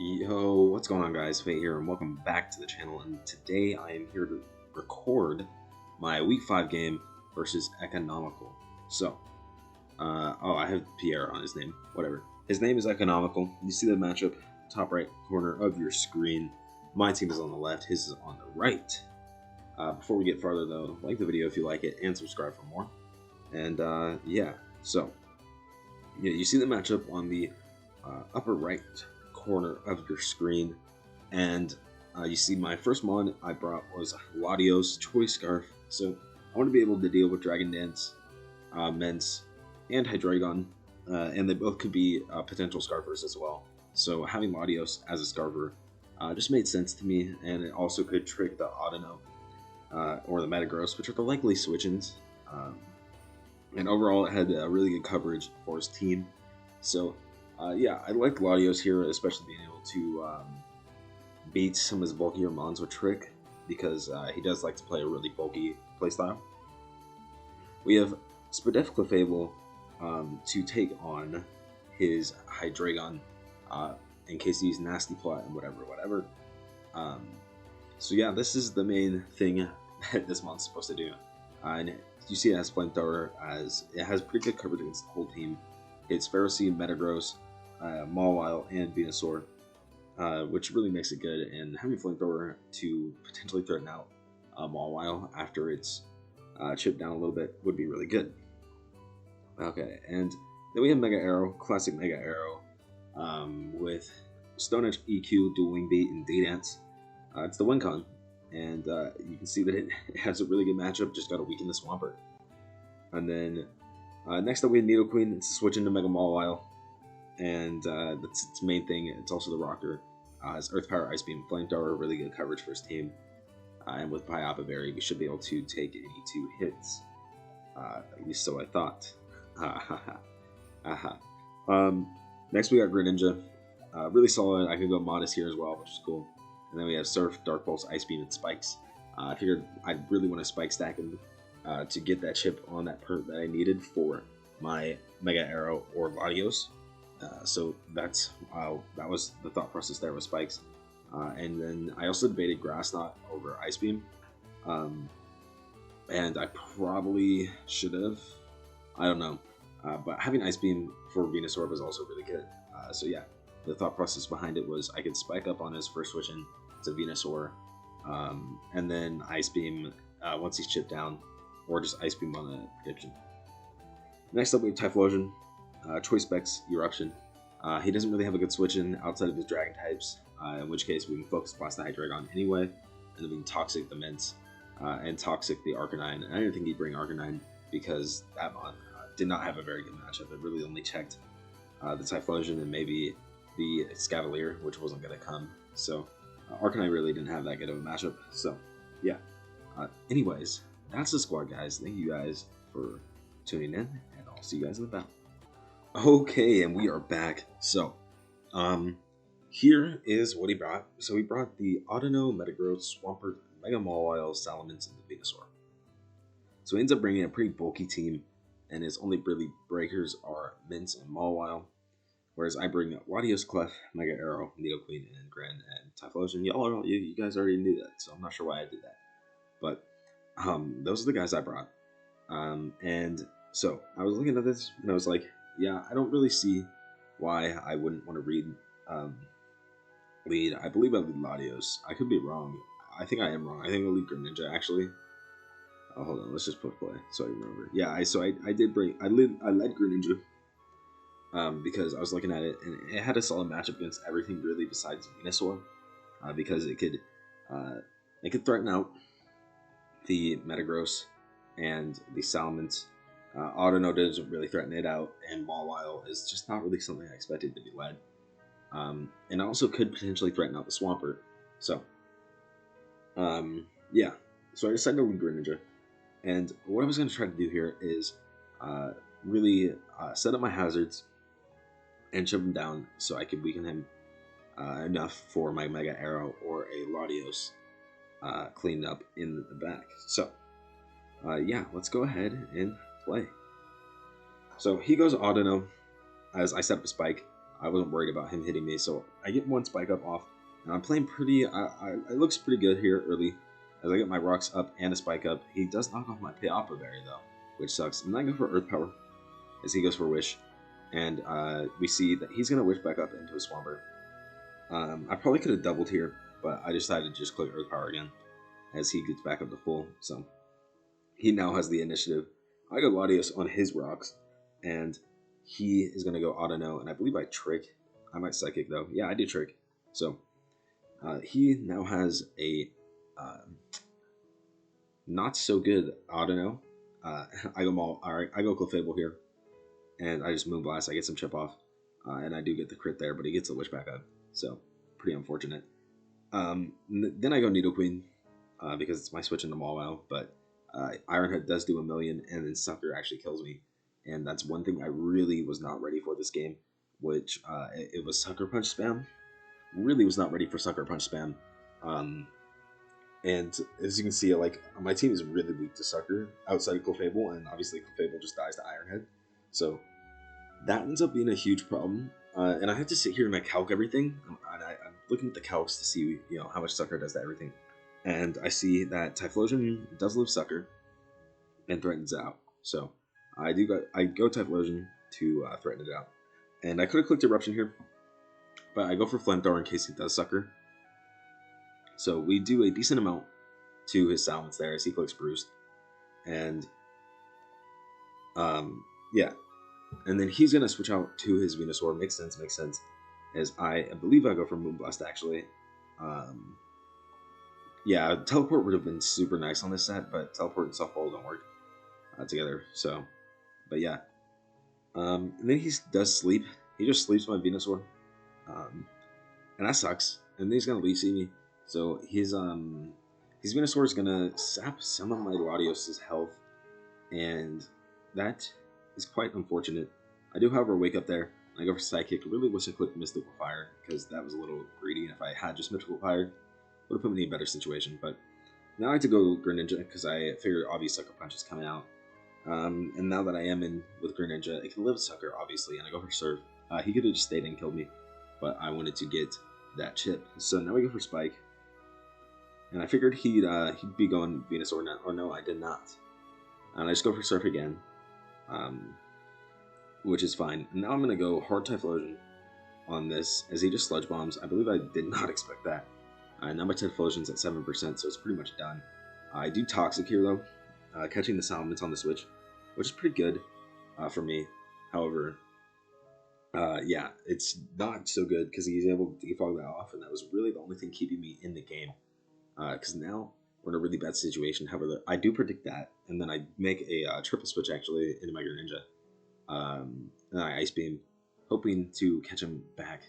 Yo, what's going on guys? Fate here and welcome back to the channel, and today I am here to record my week 5 game versus Ekkonomical. So, oh, I have Pierre on his name, whatever. His name is Ekkonomical. You see the matchup, top right corner of your screen. My team is on the left, his is on the right. Before we get farther though, like the video if you like it and subscribe for more. And yeah, so, yeah, you see the matchup on the upper right corner of your screen, and you see my first mod I brought was Latios Choice Scarf. So I want to be able to deal with Dragon Dance, Mence, and Hydreigon, and they both could be potential Scarfers as well. So having Latios as a Scarfer just made sense to me, and it also could trick the AUDINO or the Metagross, which are the likely switch-ins. And overall it had really good coverage for his team. So yeah, I like Latios here, especially being able to beat some of his bulkier mons with Trick, because he does like to play a really bulky playstyle. We have Clefable to take on his Hydreigon in case he uses Nasty Plot and whatever. So yeah, this is the main thing that this mon's supposed to do. And you see it has Flamethrower, as it has pretty good coverage against the whole team. It's Ferroseed, Metagross, Mawile, and Venusaur, which really makes it good, and having Flamethrower to potentially threaten out Mawile after it's chipped down a little bit would be really good. Okay, and then we have Mega Arrow, classic Mega Arrow, with Stone Edge, EQ, Dual Wing Beat, and D-Dance. It's the Wincon, and you can see that it has a really good matchup, just gotta weaken the Swampert. And then next up we have Nidoqueen. It's a switch into Mega Mawile, and that's its main thing. It's also the rocker. Has Earth Power, Ice Beam, Flamethrower, really good coverage for his team. And with Pyapa Berry, we should be able to take any 2 hits. At least so I thought. Next we got Greninja. Really solid. I could go Modest here as well, which is cool. And then we have Surf, Dark Pulse, Ice Beam, and Spikes. I figured I really want to Spike stack him to get that chip on that perk that I needed for my Mega Arrow or Latios. So that's that was the thought process there with Spikes. And then I also debated Grass Knot over Ice Beam. And I probably should have. I don't know. But having Ice Beam for Venusaur was also really good. So yeah, the thought process behind it was I could Spike up on his first switch in to Venusaur, and then Ice Beam once he's chipped down, or just Ice Beam on a prediction. Next up we have Typhlosion, Choice Specs, Eruption. He doesn't really have a good switch in outside of his Dragon types, in which case we can Focus Blast the Hydreigon anyway, and then we can Toxic the Mence, and Toxic the Arcanine. And I didn't think he'd bring Arcanine because that mon did not have a very good matchup. It really only checked the Typhlosion and maybe the Scavalier, which wasn't going to come. So Arcanine really didn't have that good of a matchup. So yeah. Anyways, that's the squad, guys. Thank you guys for tuning in, and I'll see you guys in the battle. Okay, and we are back. So, here is what he brought. So he brought the AUDINO, Metagross, Swampert, Mega Mawile, Salamence, and the Venusaur. So he ends up bringing a pretty bulky team, and his only really breakers are Mence and Mawile. Whereas I bring Latios, Clef, Mega Arrow, Nidoqueen, and Gren, and Typhlosion. You guys already knew that, so I'm not sure why I did that. But those are the guys I brought. And so I was looking at this, and I was like, yeah, I don't really see why I wouldn't want to lead. I believe I lead Latios. I could be wrong. I think I am wrong. I think I lead Greninja, actually. Oh, hold on. Let's just put play so I remember. Yeah, I led Greninja. Because I was looking at it, and it had a solid matchup against everything really besides Venusaur, because it could threaten out the Metagross and the Salamence. AUDINO doesn't really threaten it out, and Mawile is just not really something I expected to be led. And also could potentially threaten out the Swampert. So, yeah. So I decided to lead Greninja, and what I was going to try to do here is really set up my hazards and shove him down so I could weaken him enough for my Mega Arrow or a Latios cleaned up in the back. So, yeah, let's go ahead and play. So he goes AUDINO as I set up a Spike. I wasn't worried about him hitting me, so I get one spike up off, and I'm playing pretty. It looks pretty good here early, as I get my rocks up and a spike up. He does knock off my Payapa Berry though, which sucks. And then I go for Earth Power, as he goes for Wish, and we see that he's gonna Wish back up into a Swampert. I probably could have doubled here, but I decided to just click Earth Power again, as he gets back up to full. So he now has the initiative. I go Latios on his rocks, and he is going to go AUDINO, and I believe I Trick. I might Psychic, though. Yeah, I do Trick. So he now has a not so good AUDINO. I go Clefable here, and I just Moonblast. I get some chip off, and I do get the crit there, but he gets the Wish back up. So pretty unfortunate. Then I go Nidoqueen, because it's my switch into Mawile, but Ironhead does do a million, and then Sucker actually kills me. And that's one thing I really was not ready for this game, which it was Sucker Punch spam. Really was not ready for Sucker Punch spam. And as you can see, like, my team is really weak to Sucker outside of Clefable, and obviously Clefable just dies to Ironhead. So that ends up being a huge problem. And I have to sit here and I calc everything. And I'm looking at the calcs to see, how much Sucker does to everything. And I see that Typhlosion does live Sucker and threatens it out. So I go Typhlosion to threaten it out. And I could have clicked Eruption here, but I go for Flamethrower in case he does Sucker. So we do a decent amount to his Silence there as he clicks Bruce. And yeah. And then he's going to switch out to his Venusaur. Makes sense. As I believe I go for Moonblast, actually. Yeah, Teleport would have been super nice on this set, but Teleport and Softball don't work together. So, but yeah. And then he does sleep. He just sleeps my Venusaur. And that sucks. And then he's going to Leaf Seed me. So his Venusaur is going to sap some of my Latios' health. And that is quite unfortunate. I do, however, wake up there. I go for Psychic. Really wish I clicked Mystical Fire, because that was a little greedy. And if I had just Mystical Fire, would have put me in a better situation. But now I have to go Greninja, because I figured obvious Sucker Punch is coming out. And now that I am in with Greninja, it can live Sucker, obviously, and I go for Surf. He could have just stayed and killed me, but I wanted to get that chip. So now we go for Spike. And I figured he'd be going Venusaur now. Or no, I did not. And I just go for Surf again. Which is fine. And now I'm going to go Hard Typhlosion on this, as he just Sludge Bombs. I believe I did not expect that. Now my Typhlosion's at 7%, so it's pretty much done. I do Toxic here, though, catching the Salamence on the switch, which is pretty good for me. However, yeah, it's not so good, because he's able to defog that off, and that was really the only thing keeping me in the game. Because now we're in a really bad situation. However, I do predict that, and then I make a triple switch, actually, into my Greninja. And I Ice Beam, hoping to catch him back,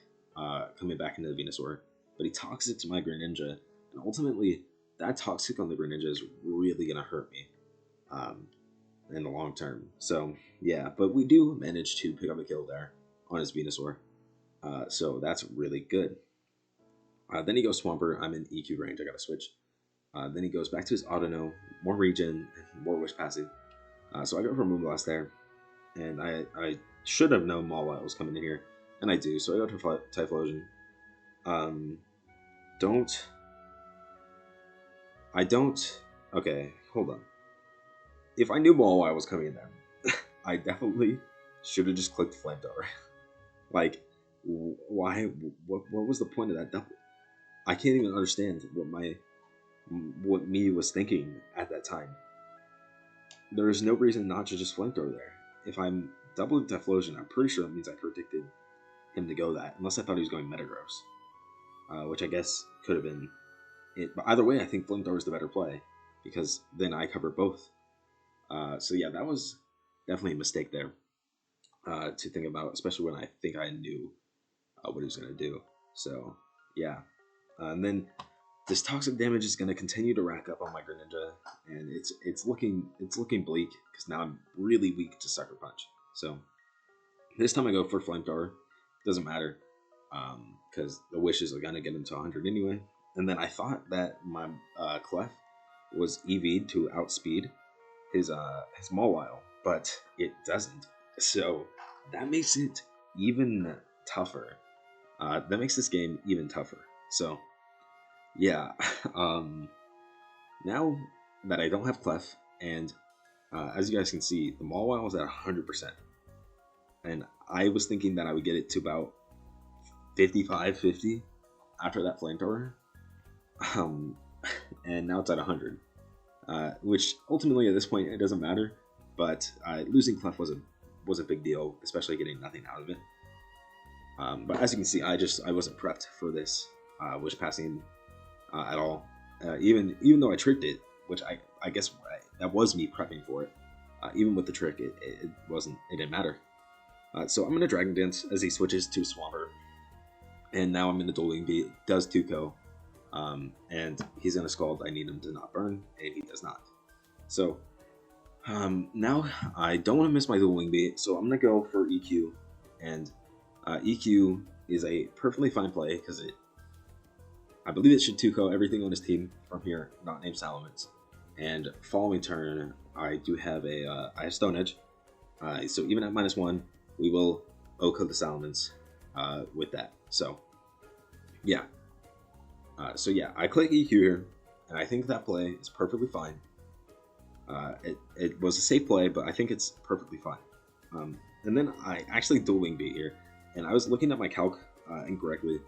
coming back into the Venusaur. But he Toxic to my Greninja, and ultimately, that Toxic on the Greninja is really going to hurt me in the long term. So, yeah, but we do manage to pick up a kill there on his Venusaur. So that's really good. Then he goes Swampert. I'm in EQ range. I got to switch. Then he goes back to his AUDINO, more regen, more Wish passive. So I go for Moonblast there. And I should have known Mawile was coming in here. And I do. So I go to Typhlosion. Okay, hold on. If I knew Mawile was coming in there, I definitely should have just clicked Flamethrower. Like, why? What was the point of that double? I can't even understand what me was thinking at that time. There is no reason not to just Flamethrower there. If I'm doubling Typhlosion, I'm pretty sure that means I predicted him to go that, unless I thought he was going Metagross, which I guess could have been it. But either way, I think Flamethrower is the better play, because then I cover both. So yeah, that was definitely a mistake there to think about, especially when I think I knew what he was going to do. So yeah, and then this toxic damage is going to continue to rack up on my Greninja, and it's looking bleak, because now I'm really weak to Sucker Punch. So this time I go for Flamethrower. Doesn't matter, because the wishes are going to get him to 100 anyway. And then I thought that my Clef was EV'd to outspeed his Mawile, but it doesn't. So that makes it even tougher. That makes this game even tougher. So, yeah. Now that I don't have Clef, and as you guys can see, the Mawile was at 100%. And I was thinking that I would get it to about 55, 50 after that flamethrower. And now it's at 100. Which ultimately at this point it doesn't matter, but losing Clef was a big deal, especially getting nothing out of it. But as you can see, I wasn't prepped for this wish passing at all. Even though I tricked it, which I guess that was me prepping for it. Even with the trick, it didn't matter. So I'm gonna Dragon Dance as he switches to Swampert, and now I'm in the Dueling Beat. Does Tuco, and he's gonna Scald. I need him to not burn, and he does not. So now I don't want to miss my Dueling Beat, so I'm gonna go for EQ, and EQ is a perfectly fine play because I believe it should Tuco everything on his team from here, not named Salamence. And following turn, I do have I have Stone Edge. So even at -1, we will OHKO the Salamence with that. So yeah. I click EQ here, and I think that play is perfectly fine. It was a safe play, but I think it's perfectly fine. And then I actually Dueling Beat here, and I was looking at my calc incorrectly.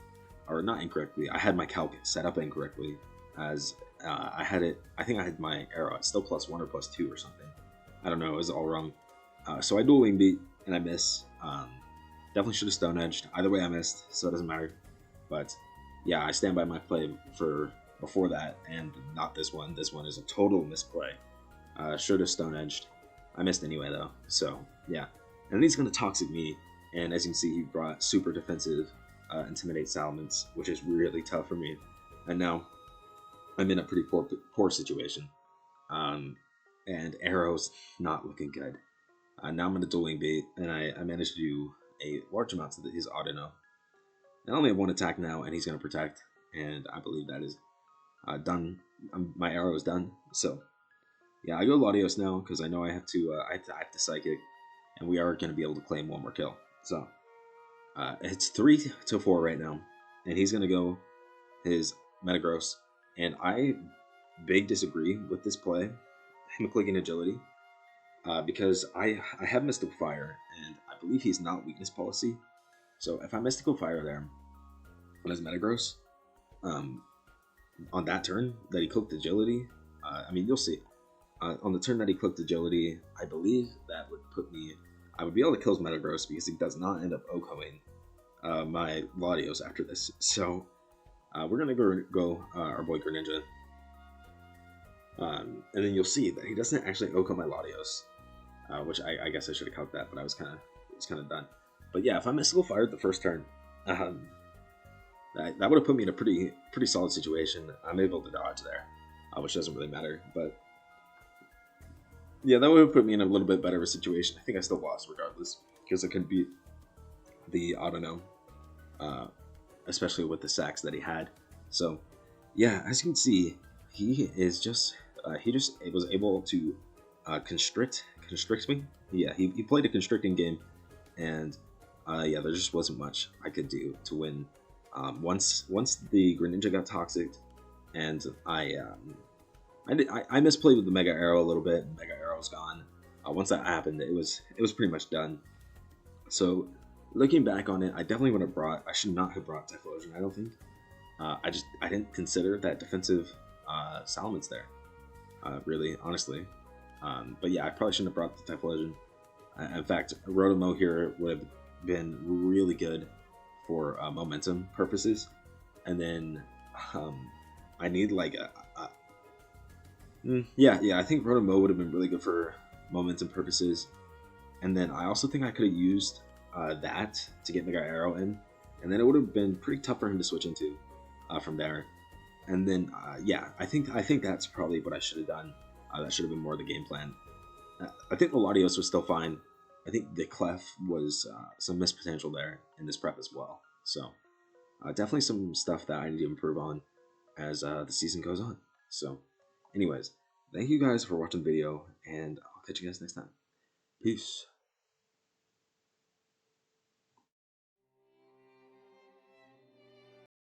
Or not incorrectly, I had my calc set up incorrectly, as I think I had my arrow at still +1 or +2 or something. I don't know, it was all wrong. So I Dueling Beat, and I miss. Definitely should have Stone Edged. Either way I missed, so it doesn't matter. But yeah, I stand by my play for before that, and not this one. This one is a total misplay. Should have Stone Edged. I missed anyway though, so yeah. And then he's going to Toxic me, and as you can see, he brought super defensive Intimidate Salamence, which is really tough for me. And now I'm in a pretty poor situation. And Arrow's not looking good. Now I'm in a Dueling Beat, and I managed to do a large amount to his AUDINO. I only have one attack now, and he's going to protect, and I believe that is done. My arrow is done. So yeah, I go Latios now because I know I have to Psychic, and we are going to be able to claim one more kill. So it's 3-4 right now, and he's going to go his Metagross, and I big disagree with this play, him clicking Agility, because I have Mystical Fire, and I believe he's not Weakness Policy. So if I Mystical Fire there on his Metagross, on that turn that he clicked Agility, I mean, you'll see. On the turn that he clicked Agility, I believe that would put me... I would be able to kill his Metagross because he does not end up OHKOing my Latios after this. So we're going to go our boy Greninja. And then you'll see that he doesn't actually OHKO my Latios, which I guess I should have caught that, but I was kind of done. But yeah, if I Mystical Fired the first turn, that would have put me in a pretty solid situation. I'm able to dodge there, which doesn't really matter, but yeah, that would have put me in a little bit better of a situation. I think I still lost regardless because I couldn't beat the AUDINO, especially with the sacks that he had. So yeah, as you can see, he is just was able to constrict me. Yeah, he played a constricting game, and yeah, there just wasn't much I could do to win. Once the Greninja got toxic, and I misplayed with the Mega Arrow a little bit. Mega Arrow's gone. Once that happened, it was pretty much done. So looking back on it, I definitely would have brought. I should not have brought Typhlosion, I don't think. I didn't consider that defensive Salamence there. Really, honestly. But yeah, I probably shouldn't have brought the Typhlosion. In fact, Rotomo here would have been really good for momentum purposes. And then I need like I think Rotomo would have been really good for momentum purposes. And then I also think I could have used that to get Mega Arrow in, and then it would have been pretty tough for him to switch into from there. And then yeah, I think that's probably what I should have done. That should have been more of the game plan. I think the Latios was still fine. I think the Clef was some missed potential there in this prep as well. So definitely some stuff that I need to improve on as the season goes on. So anyways, thank you guys for watching the video, and I'll catch you guys next time. Peace.